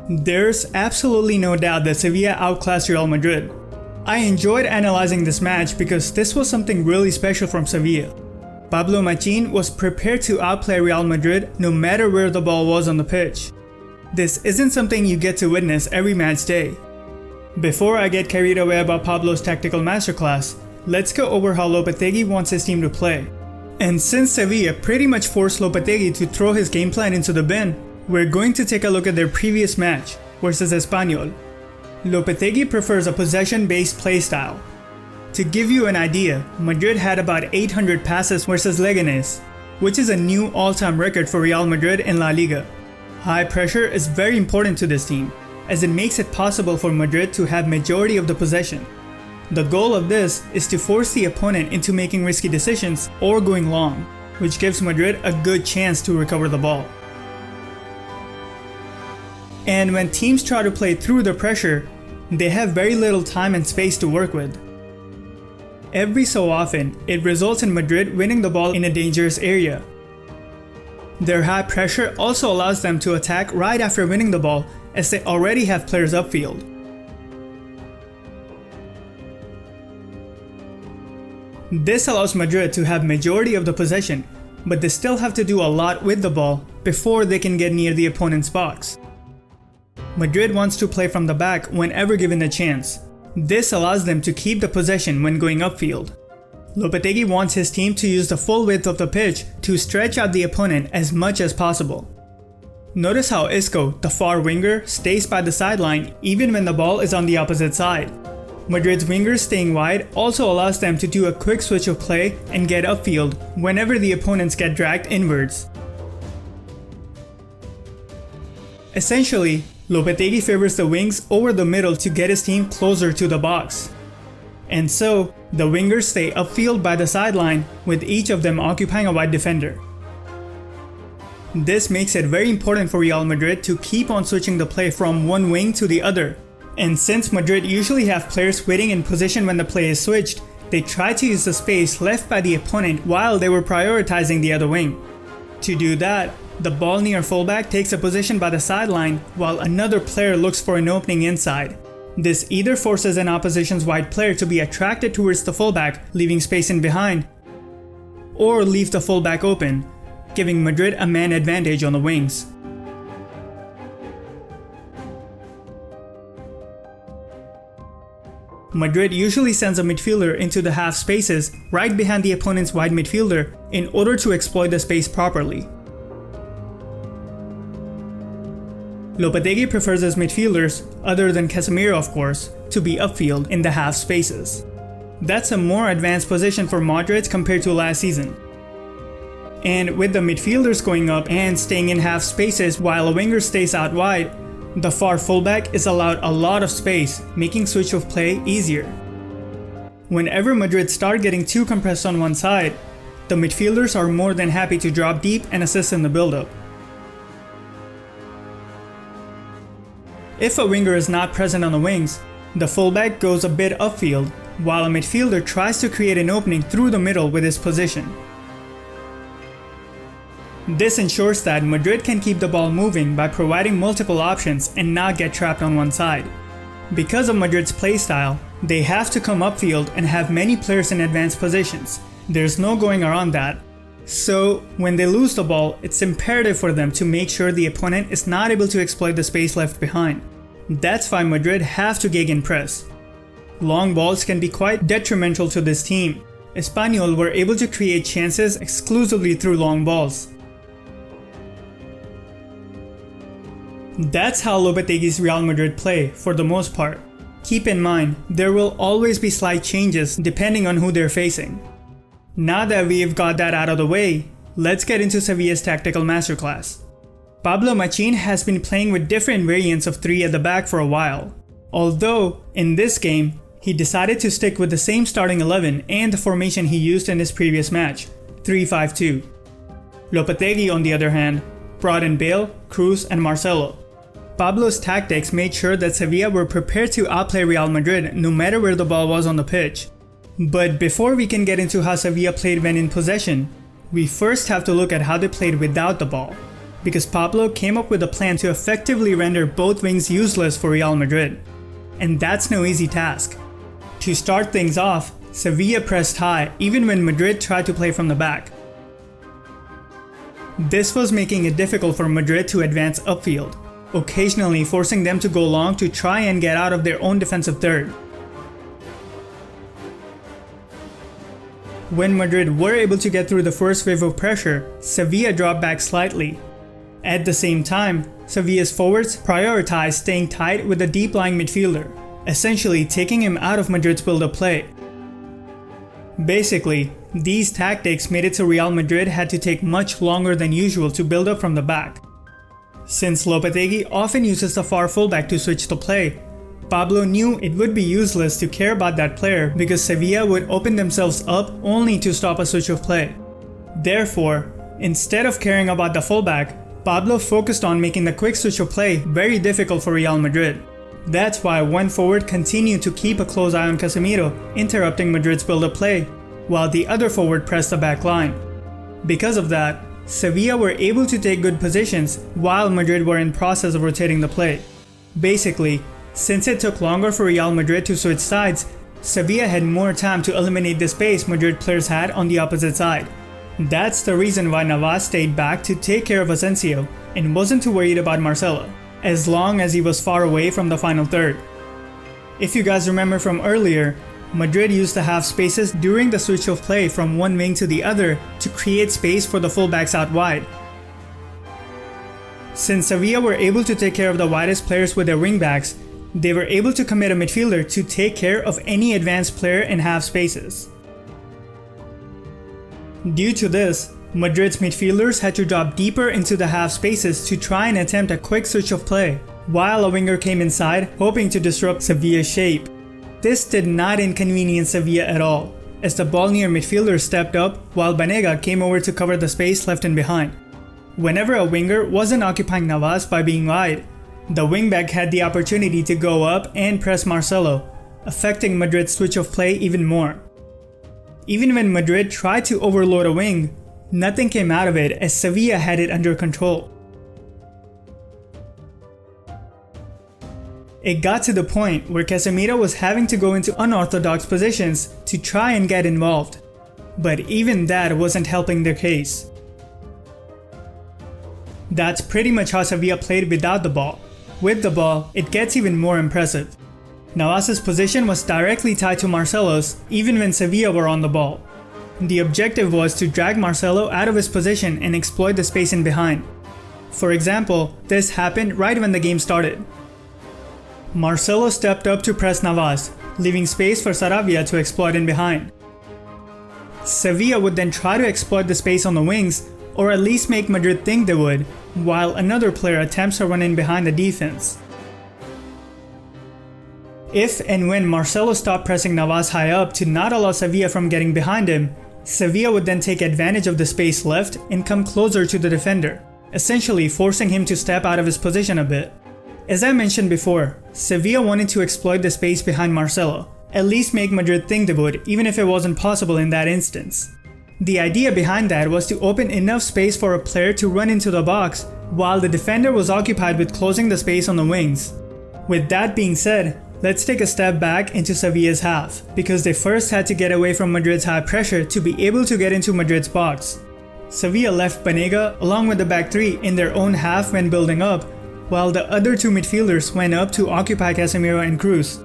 There's absolutely no doubt that Sevilla outclassed Real Madrid. I enjoyed analyzing this match because this was something really special from Sevilla. Pablo Machin was prepared to outplay Real Madrid no matter where the ball was on the pitch. This isn't something you get to witness every match day. Before I get carried away about Pablo's tactical masterclass, let's go over how Lopetegui wants his team to play. And since Sevilla pretty much forced Lopetegui to throw his game plan into the bin, we're going to take a look at their previous match versus Espanyol. Lopetegui prefers a possession-based play style. To give you an idea, Madrid had about 800 passes versus Leganés, which is a new all-time record for Real Madrid in La Liga. High pressure is very important to this team, as it makes it possible for Madrid to have majority of the possession. The goal of this is to force the opponent into making risky decisions or going long, which gives Madrid a good chance to recover the ball. And when teams try to play through the pressure, they have very little time and space to work with. Every so often, it results in Madrid winning the ball in a dangerous area. Their high pressure also allows them to attack right after winning the ball, as they already have players upfield. This allows Madrid to have majority of the possession, but they still have to do a lot with the ball before they can get near the opponent's box. Madrid wants to play from the back whenever given the chance. This allows them to keep the possession when going upfield. Lopetegui wants his team to use the full width of the pitch to stretch out the opponent as much as possible. Notice how Isco, the far winger, stays by the sideline even when the ball is on the opposite side. Madrid's wingers staying wide also allows them to do a quick switch of play and get upfield whenever the opponents get dragged inwards. Essentially, Lopetegui favors the wings over the middle to get his team closer to the box. And so, the wingers stay upfield by the sideline, with each of them occupying a wide defender. This makes it very important for Real Madrid to keep on switching the play from one wing to the other. And since Madrid usually have players waiting in position when the play is switched, they try to use the space left by the opponent while they were prioritizing the other wing. To do that, the ball near fullback takes a position by the sideline while another player looks for an opening inside. This either forces an opposition's wide player to be attracted towards the fullback, leaving space in behind, or leave the fullback open, giving Madrid a man advantage on the wings. Madrid usually sends a midfielder into the half spaces right behind the opponent's wide midfielder in order to exploit the space properly. Lopetegui prefers his midfielders, other than Casemiro of course, to be upfield in the half spaces. That's a more advanced position for Modric compared to last season. And with the midfielders going up and staying in half spaces while a winger stays out wide, the far fullback is allowed a lot of space, making switch of play easier. Whenever Madrid start getting too compressed on one side, the midfielders are more than happy to drop deep and assist in the build-up. If a winger is not present on the wings, the fullback goes a bit upfield, while a midfielder tries to create an opening through the middle with his position. This ensures that Madrid can keep the ball moving by providing multiple options and not get trapped on one side. Because of Madrid's playstyle, they have to come upfield and have many players in advanced positions. There's no going around that. So, when they lose the ball, it's imperative for them to make sure the opponent is not able to exploit the space left behind. That's why Madrid have to gegenpress. Long balls can be quite detrimental to this team. Espanyol were able to create chances exclusively through long balls. That's how Lopetegui's Real Madrid play for the most part. Keep in mind, there will always be slight changes depending on who they're facing. Now that we've got that out of the way, let's get into Sevilla's tactical masterclass. Pablo Machin has been playing with different variants of 3 at the back for a while. Although, in this game, he decided to stick with the same starting 11 and the formation he used in his previous match, 3-5-2. Lopetegui, on the other hand, brought in Bale, Cruz, and Marcelo. Pablo's tactics made sure that Sevilla were prepared to outplay Real Madrid no matter where the ball was on the pitch. But before we can get into how Sevilla played when in possession, we first have to look at how they played without the ball. because Pablo came up with a plan to effectively render both wings useless for Real Madrid. And that's no easy task. To start things off, Sevilla pressed high even when Madrid tried to play from the back. This was making it difficult for Madrid to advance upfield, occasionally forcing them to go long to try and get out of their own defensive third. When Madrid were able to get through the first wave of pressure, Sevilla dropped back slightly. At the same time, Sevilla's forwards prioritized staying tight with the deep-lying midfielder, essentially taking him out of Madrid's build-up play. Basically, these tactics made it so Real Madrid had to take much longer than usual to build up from the back. Since Lopetegui often uses the far fullback to switch the play, Pablo knew it would be useless to care about that player because Sevilla would open themselves up only to stop a switch of play. Therefore, instead of caring about the fullback, Pablo focused on making the quick switch of play very difficult for Real Madrid. That's why one forward continued to keep a close eye on Casemiro, interrupting Madrid's build-up play, while the other forward pressed the back line. Because of that, Sevilla were able to take good positions while Madrid were in process of rotating the play. Basically, since it took longer for Real Madrid to switch sides, Sevilla had more time to eliminate the space Madrid players had on the opposite side. That's the reason why Navas stayed back to take care of Asensio and wasn't too worried about Marcelo, as long as he was far away from the final third. If you guys remember from earlier, Madrid used the half spaces during the switch of play from one wing to the other to create space for the fullbacks out wide. Since Sevilla were able to take care of the widest players with their wingbacks, they were able to commit a midfielder to take care of any advanced player in half spaces. Due to this, Madrid's midfielders had to drop deeper into the half spaces to try and attempt a quick switch of play, while a winger came inside hoping to disrupt Sevilla's shape. This did not inconvenience Sevilla at all, as the ball near midfielder stepped up while Banega came over to cover the space left in behind. Whenever a winger wasn't occupying Navas by being wide, the wingback had the opportunity to go up and press Marcelo, affecting Madrid's switch of play even more. Even when Madrid tried to overload a wing, nothing came out of it as Sevilla had it under control. It got to the point where Casemiro was having to go into unorthodox positions to try and get involved, but even that wasn't helping their case. That's pretty much how Sevilla played without the ball. With the ball, it gets even more impressive. Navas's position was directly tied to Marcelo's even when Sevilla were on the ball. The objective was to drag Marcelo out of his position and exploit the space in behind. For example, this happened right when the game started. Marcelo stepped up to press Navas, leaving space for Sarabia to exploit in behind. Sevilla would then try to exploit the space on the wings, or at least make Madrid think they would, while another player attempts to run in behind the defense. If and when Marcelo stopped pressing Navas high up to not allow Sevilla from getting behind him, Sevilla would then take advantage of the space left and come closer to the defender, essentially forcing him to step out of his position a bit. As I mentioned before, Sevilla wanted to exploit the space behind Marcelo, at least make Madrid think they would, even if it wasn't possible in that instance. The idea behind that was to open enough space for a player to run into the box, while the defender was occupied with closing the space on the wings. With that being said, let's take a step back into Sevilla's half, because they first had to get away from Madrid's high pressure to be able to get into Madrid's box. Sevilla left Banega along with the back three in their own half when building up, while the other two midfielders went up to occupy Casemiro and Cruz.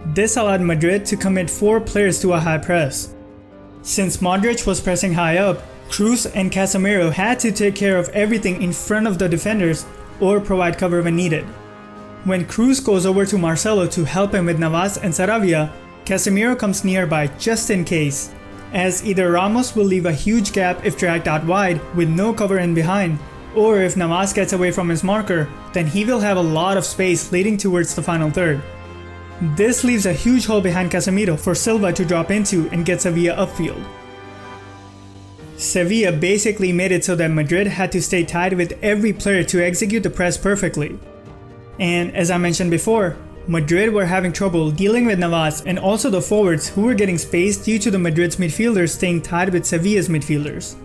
This allowed Madrid to commit 4 players to a high press. Since Modric was pressing high up, Cruz and Casemiro had to take care of everything in front of the defenders or provide cover when needed. When Cruz goes over to Marcelo to help him with Navas and Sarabia, Casemiro comes nearby just in case, as either Ramos will leave a huge gap if dragged out wide with no cover in behind, or if Navas gets away from his marker, then he will have a lot of space leading towards the final third. This leaves a huge hole behind Casemiro for Silva to drop into and get Sevilla upfield. Sevilla basically made it so that Madrid had to stay tight with every player to execute the press perfectly. And as I mentioned before, Madrid were having trouble dealing with Navas and also the forwards who were getting spaced due to the Madrid's midfielders staying tied with Sevilla's midfielders.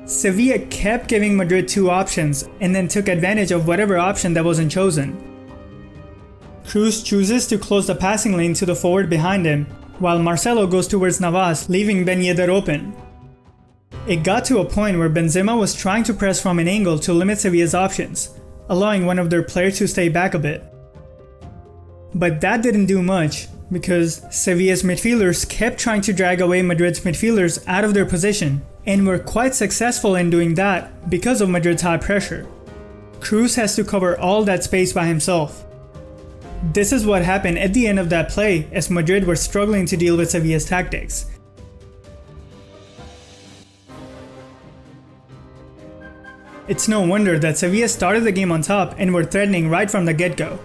Sevilla kept giving Madrid two options and then took advantage of whatever option that wasn't chosen. Cruz chooses to close the passing lane to the forward behind him, while Marcelo goes towards Navas, leaving Ben Yedder open. It got to a point where Benzema was trying to press from an angle to limit Sevilla's options, allowing one of their players to stay back a bit. But that didn't do much, because Sevilla's midfielders kept trying to drag away Madrid's midfielders out of their position, and were quite successful in doing that because of Madrid's high pressure. Cruz has to cover all that space by himself. This is what happened at the end of that play, as Madrid were struggling to deal with Sevilla's tactics. It's no wonder that Sevilla started the game on top and were threatening right from the get-go.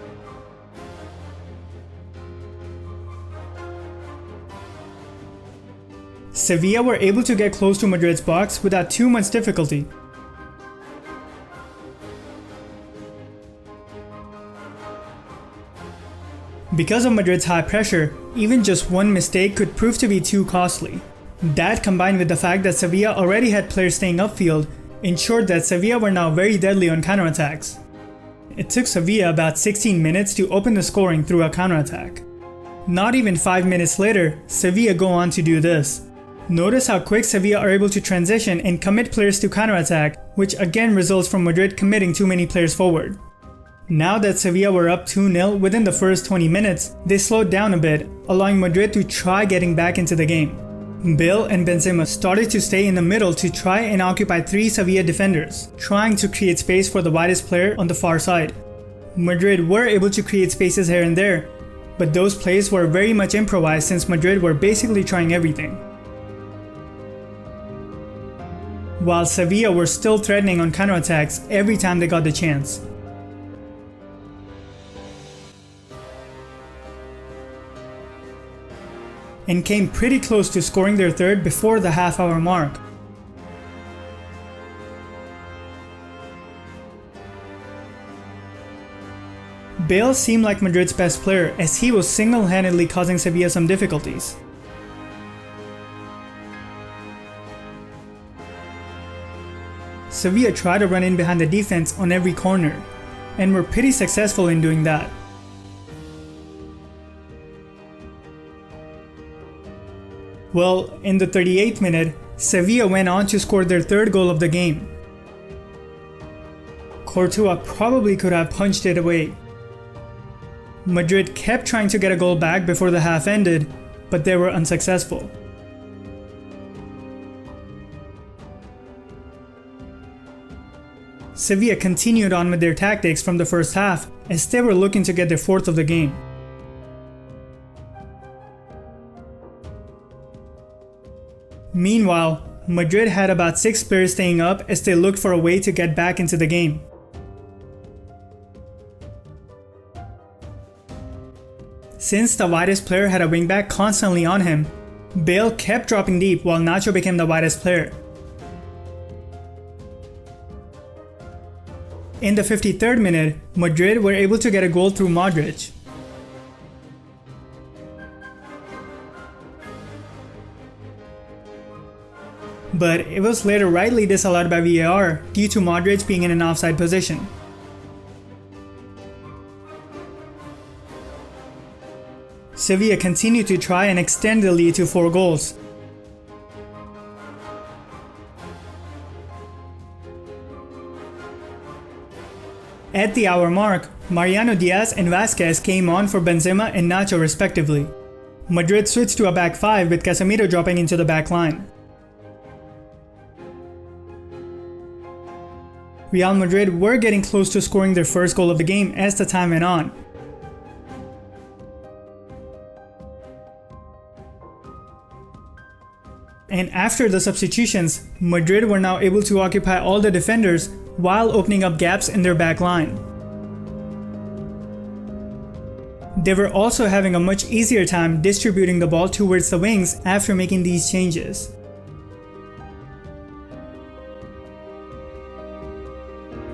Sevilla were able to get close to Madrid's box without too much difficulty. Because of Madrid's high pressure, even just one mistake could prove to be too costly. That, combined with the fact that Sevilla already had players staying upfield, ensured that Sevilla were now very deadly on counterattacks. It took Sevilla about 16 minutes to open the scoring through a counterattack. Not even 5 minutes later, Sevilla go on to do this. Notice how quick Sevilla are able to transition and commit players to counterattack, which again results from Madrid committing too many players forward. Now that Sevilla were up 2-0 within the first 20 minutes, they slowed down a bit, allowing Madrid to try getting back into the game. Bale and Benzema started to stay in the middle to try and occupy three Sevilla defenders, trying to create space for the widest player on the far side. Madrid were able to create spaces here and there, but those plays were very much improvised since Madrid were basically trying everything. While Sevilla were still threatening on counterattacks every time they got the chance. And came pretty close to scoring their third before the half-hour mark. Bale seemed like Madrid's best player as he was single-handedly causing Sevilla some difficulties. Sevilla tried to run in behind the defense on every corner, and were pretty successful in doing that. Well, in the 38th minute, Sevilla went on to score their third goal of the game. Courtois probably could have punched it away. Madrid kept trying to get a goal back before the half ended, but they were unsuccessful. Sevilla continued on with their tactics from the first half as they were looking to get their fourth of the game. Meanwhile, Madrid had about 6 players staying up as they looked for a way to get back into the game. Since the widest player had a wingback constantly on him, Bale kept dropping deep while Nacho became the widest player. In the 53rd minute, Madrid were able to get a goal through Modric. But it was later rightly disallowed by VAR due to Modric being in an offside position. Sevilla continued to try and extend the lead to 4 goals. At the hour mark, Mariano Diaz and Vázquez came on for Benzema and Nacho respectively. Madrid switched to a back 5 with Casemiro dropping into the back line. Real Madrid were getting close to scoring their first goal of the game as the time went on. And after the substitutions, Madrid were now able to occupy all the defenders while opening up gaps in their back line. They were also having a much easier time distributing the ball towards the wings after making these changes.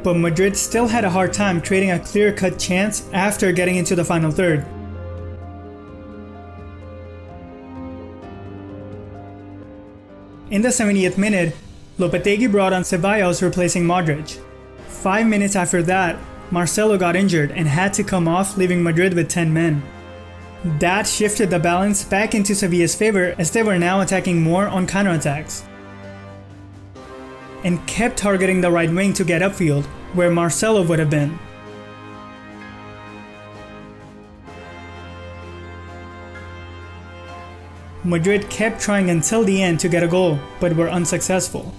But Madrid still had a hard time creating a clear-cut chance after getting into the final third. In the 70th minute, Lopetegui brought on Ceballos replacing Modric. 5 minutes after that, Marcelo got injured and had to come off, leaving Madrid with 10 men. That shifted the balance back into Sevilla's favor as they were now attacking more on counterattacks and kept targeting the right wing to get upfield, where Marcelo would have been. Madrid kept trying until the end to get a goal, but were unsuccessful.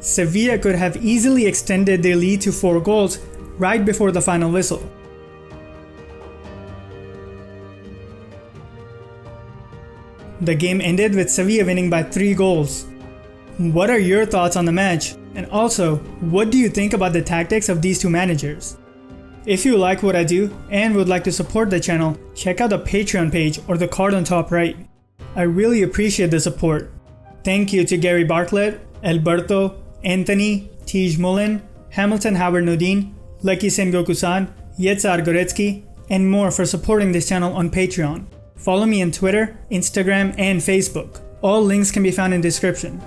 Sevilla could have easily extended their lead to 4 goals right before the final whistle. The game ended with Sevilla winning by 3 goals. What are your thoughts on the match? And also, what do you think about the tactics of these two managers? If you like what I do and would like to support the channel, check out the Patreon page or the card on top right. I really appreciate the support. Thank you to Gary Bartlett, Alberto, Anthony, Tej Mullen, Hamilton Howard Nodine, Lucky Sengoku-san, Yetzar Goretsky, and more for supporting this channel on Patreon. Follow me on Twitter, Instagram, and Facebook. All links can be found in the description.